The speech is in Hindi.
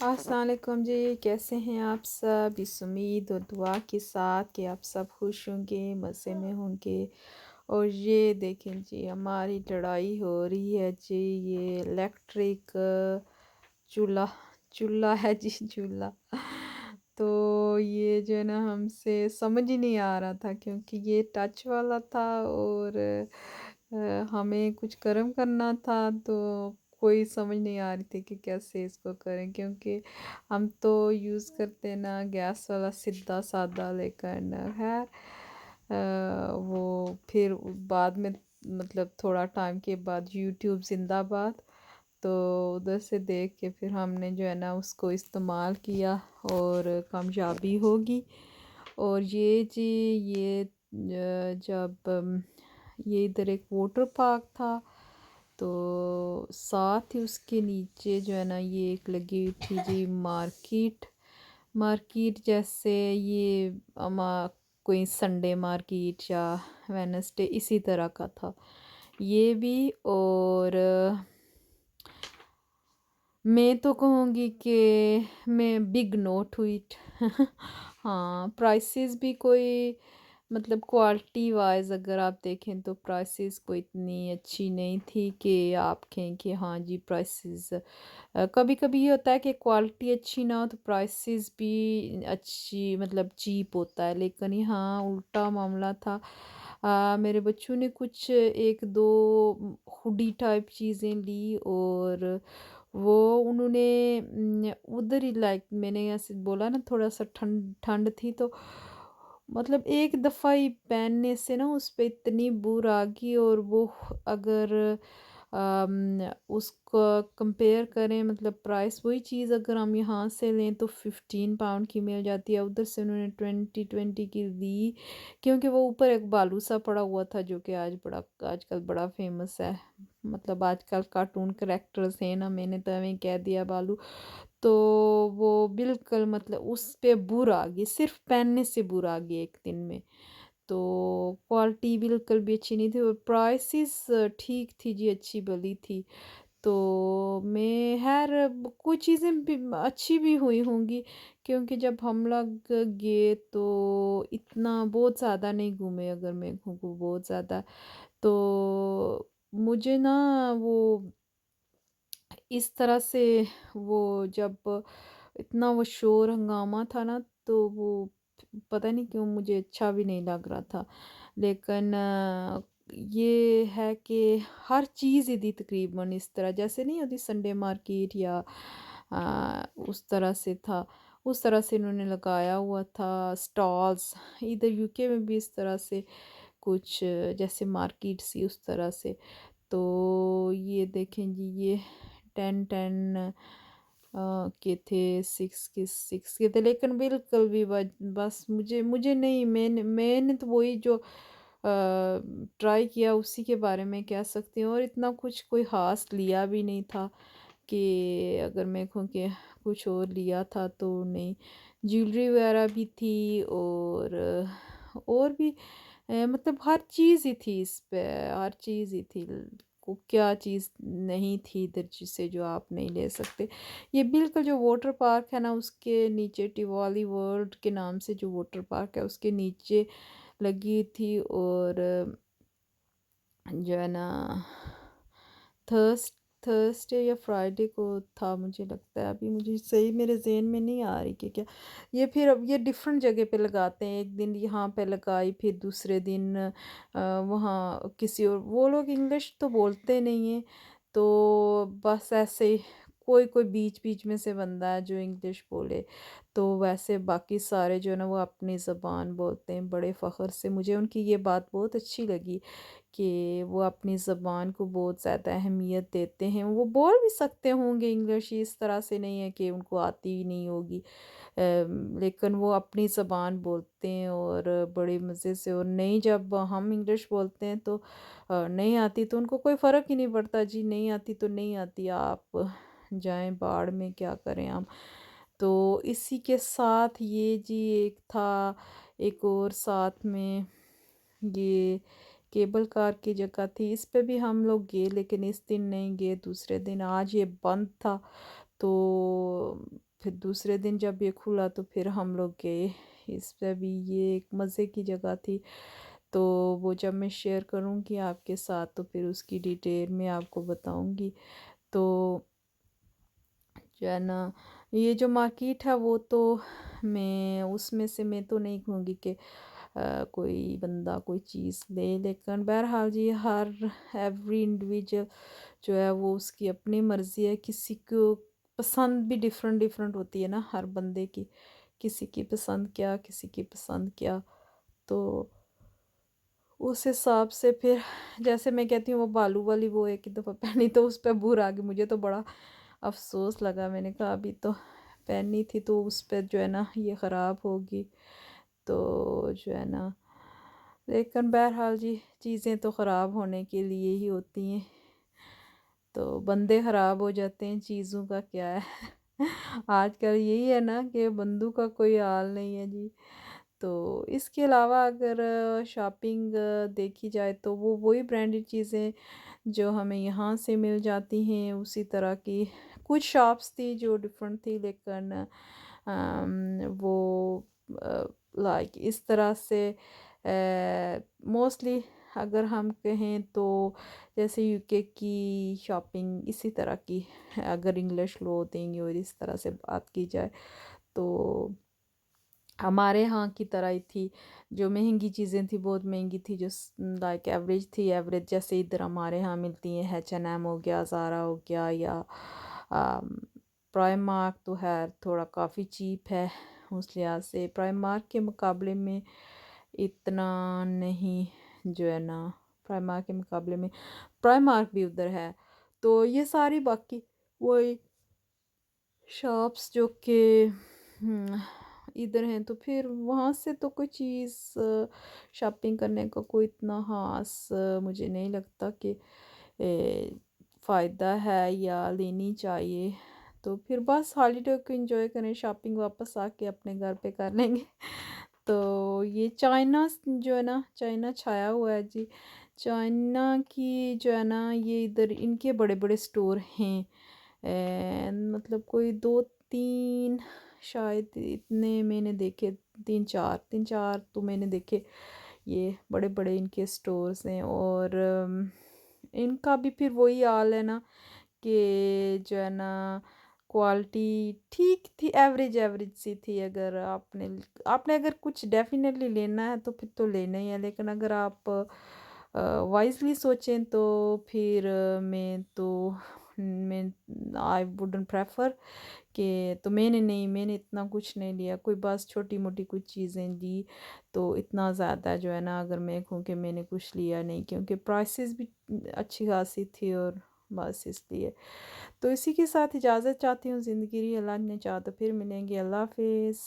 अस्सलाम वालेकुम जी, कैसे हैं आप सब? इस उम्मीद और दुआ के साथ कि आप सब खुश होंगे, मज़े में होंगे। और ये देखें जी, हमारी लड़ाई हो रही है जी, ये इलेक्ट्रिक चूल्हा चूल्हा है जी, चूल्हा। तो ये जो है ना, हमसे समझ ही नहीं आ रहा था क्योंकि ये टच वाला था और हमें कुछ गर्म करना था, तो कोई समझ नहीं आ रही थी कि कैसे इसको करें, क्योंकि हम तो यूज़ करते हैं ना गैस वाला सीधा सादा, लेकिन खैर वो फिर बाद में मतलब थोड़ा टाइम के बाद यूट्यूब जिंदाबाद, तो उधर से देख के फिर हमने जो है ना उसको इस्तेमाल किया और कामयाबी होगी। और ये जी, ये जब ये इधर एक वाटर पार्क था, तो साथ ही उसके नीचे जो है ना ये एक लगी हुई थी जी मार्केट। मार्केट जैसे ये कोई संडे मार्केट या वेनसडे इसी तरह का था ये भी। और मैं तो कहूँगी कि मैं बिग नोट हुई। हाँ, प्राइसेस भी कोई मतलब क्वालिटी वाइज अगर आप देखें तो प्राइसेस कोई इतनी अच्छी नहीं थी कि आप कहें कि हाँ जी प्राइसेस। कभी कभी ये होता है कि क्वालिटी अच्छी ना हो तो प्राइसेस भी अच्छी मतलब चीप होता है, लेकिन यहाँ उल्टा मामला था। मेरे बच्चों ने कुछ एक दो हुडी टाइप चीज़ें ली और वो उन्होंने उधर ही लाइक मैंने ऐसे बोला ना थोड़ा सा ठंड ठंड थी, तो मतलब एक दफ़ा ही पहनने से ना उस पे इतनी बुर आ गई। और वो अगर उसको कंपेयर करें मतलब प्राइस वही चीज़ अगर हम यहाँ से लें तो 15 पाउंड की मिल जाती है, उधर से उन्होंने 20 की दी, क्योंकि वो ऊपर एक बालू सा पड़ा हुआ था जो कि आजकल बड़ा फेमस है। मतलब आजकल कार्टून करेक्टर्स हैं ना, मैंने तो हमें कह दिया बालू। तो वो बिल्कुल मतलब उस पे बुर आ गई, सिर्फ पहनने से बुर आ गई एक दिन में। तो क्वालिटी बिल्कुल भी अच्छी नहीं थी और प्राइसेस ठीक थी जी, अच्छी भली थी। तो मैं खैर कुछ चीज़ें भी अच्छी भी हुई होंगी, क्योंकि जब हम लोग गए तो इतना बहुत ज़्यादा नहीं घूमे, अगर मैं घूमूँ बहुत ज़्यादा। तो मुझे ना वो इस तरह से वो जब इतना वो शोर हंगामा था ना, तो वो पता नहीं क्यों मुझे अच्छा भी नहीं लग रहा था। लेकिन ये है कि हर चीज़ यदि तकरीबन इस तरह जैसे नहीं होती संडे मार्केट या उस तरह से था, उस तरह से इन्होंने लगाया हुआ था स्टॉल्स। इधर यूके में भी इस तरह से कुछ जैसे मार्केट सी उस तरह से। तो ये देखें जी, ये 10 के थे, 6 के थे, लेकिन बिल्कुल भी बस मुझे मुझे नहीं, मैंने तो वही जो ट्राई किया उसी के बारे में कह सकती हूँ, और इतना कुछ कोई ख़ास लिया भी नहीं था कि अगर मैं कहूँ कि कुछ और लिया था तो नहीं। ज्वेलरी वगैरह भी थी और भी मतलब हर चीज़ ही थी इस पे, हर चीज़ ही थी। को क्या चीज़ नहीं थी इधर जिसे जो आप नहीं ले सकते। ये बिल्कुल जो वाटर पार्क है ना उसके नीचे टिवाली वर्ल्ड के नाम से जो वाटर पार्क है उसके नीचे लगी थी। और जो है ना थर्स थर्सडे या फ्राइडे को था मुझे लगता है, अभी मुझे सही मेरे ज़हन में नहीं आ रही कि क्या। ये फिर अब ये डिफरेंट जगह पे लगाते हैं, एक दिन यहाँ पे लगाई फिर दूसरे दिन वहाँ किसी और, वो लोग इंग्लिश तो बोलते नहीं हैं, तो बस ऐसे ही कोई कोई बीच बीच में से बंदा है जो इंग्लिश बोले। तो वैसे बाकी सारे जो है ना वो अपनी ज़बान बोलते हैं बड़े फ़ख्र से। मुझे उनकी ये बात बहुत अच्छी लगी कि वो अपनी ज़बान को बहुत ज़्यादा अहमियत देते हैं। वो बोल भी सकते होंगे इंग्लिश, इस तरह से नहीं है कि उनको आती ही नहीं होगी, लेकिन वो अपनी ज़बान बोलते हैं और बड़े मज़े से। और नहीं, जब हम इंग्लिश बोलते हैं तो नहीं आती तो उनको कोई फ़र्क ही नहीं पड़ता जी, नहीं आती तो नहीं आती, आप जाएं बाढ़ में, क्या करें हम। तो इसी के साथ ये जी एक था, एक और साथ में ये केबल कार की जगह थी, इस पे भी हम लोग गए, लेकिन इस दिन नहीं गए, दूसरे दिन। आज ये बंद था, तो फिर दूसरे दिन जब ये खुला तो फिर हम लोग गए इस पे भी। ये एक मज़े की जगह थी। तो वो जब मैं शेयर करूँगी आपके साथ तो फिर उसकी डिटेल में आपको बताऊँगी। तो जो है ना, ये जो मार्केट है वो तो मैं उसमें से मैं तो नहीं कहूँगी कि कोई बंदा कोई चीज़ ले, लेकिन बहरहाल जी हर एवरी इंडिविजुअल जो है वो उसकी अपनी मर्ज़ी है। किसी को पसंद भी डिफरेंट डिफरेंट होती है ना हर बंदे की, किसी की पसंद क्या, किसी की पसंद क्या। तो उस हिसाब से फिर जैसे मैं कहती हूँ वो बालू वाली वो एक ही दफ़ा पहनी तो उस पर बुर आ गई। मुझे तो बड़ा अफ़सोस लगा। मैंने कहा अभी तो पहनी थी तो उस पर जो है ना ये ख़राब होगी। तो जो है ना, लेकिन बहरहाल जी चीज़ें तो ख़राब होने के लिए ही होती हैं। तो बंदे ख़राब हो जाते हैं, चीज़ों का क्या है। आजकल यही है ना कि बंदों का कोई हाल नहीं है जी। तो इसके अलावा अगर शॉपिंग देखी जाए तो वो वही ब्रांडेड चीज़ें जो हमें यहाँ से मिल जाती हैं उसी तरह की कुछ शॉप्स थी जो डिफरेंट थी, लेकिन वो लाइक इस तरह से मोस्टली अगर हम कहें तो जैसे यूके की शॉपिंग इसी तरह की, अगर इंग्लिश क्लोथिंग और इस तरह से बात की जाए तो हमारे यहाँ की तरह ही थी। जो महंगी चीज़ें थी बहुत महंगी थी, जो लाइक एवरेज थी, एवरेज जैसे इधर हमारे यहाँ मिलती हैं H&M हो गया, ज़ारा हो गया, या प्राइमार्क तो है थोड़ा काफ़ी चीप है उस लिहाज से। प्राइमार्क के मुकाबले में इतना नहीं, जो है ना प्राइमार्क के मुकाबले में प्राइमार्क भी उधर है। तो ये सारी बाकी वही शॉप्स जो कि इधर हैं, तो फिर वहाँ से तो कोई चीज़ शॉपिंग करने का कोई इतना ख़ास मुझे नहीं लगता कि फ़ायदा है या लेनी चाहिए। तो फिर बस हॉलीडे को एंजॉय करें, शॉपिंग वापस आके अपने घर पे कर लेंगे। तो ये चाइना जो है ना, चाइना छाया हुआ है जी। चाइना की जो है ना ये इधर इनके बड़े बड़े स्टोर हैं। मतलब कोई दो तीन शायद इतने मैंने देखे, तीन चार तो मैंने देखे। ये बड़े बड़े इनके स्टोर्स हैं और इनका भी फिर वही हाल है ना कि जो है ना क्वालिटी ठीक थी, एवरेज एवरेज सी थी। अगर आपने आपने अगर कुछ डेफिनेटली लेना है तो फिर तो लेना ही है, लेकिन अगर आप वाइजली सोचें तो फिर मैं आई वुडंट प्रेफर कि तो मैंने इतना कुछ नहीं लिया, कोई बस छोटी मोटी कुछ चीज़ें ली। तो इतना ज़्यादा जो है ना अगर मैं कहूँ कि मैंने कुछ लिया नहीं, क्योंकि प्राइसेस भी अच्छी खासी थी और बस इसलिए। तो इसी के साथ इजाज़त चाहती हूँ। ज़िंदगी रही, अल्लाह ने चाहा तो फिर मिलेंगे। अल्लाह हाफिज़।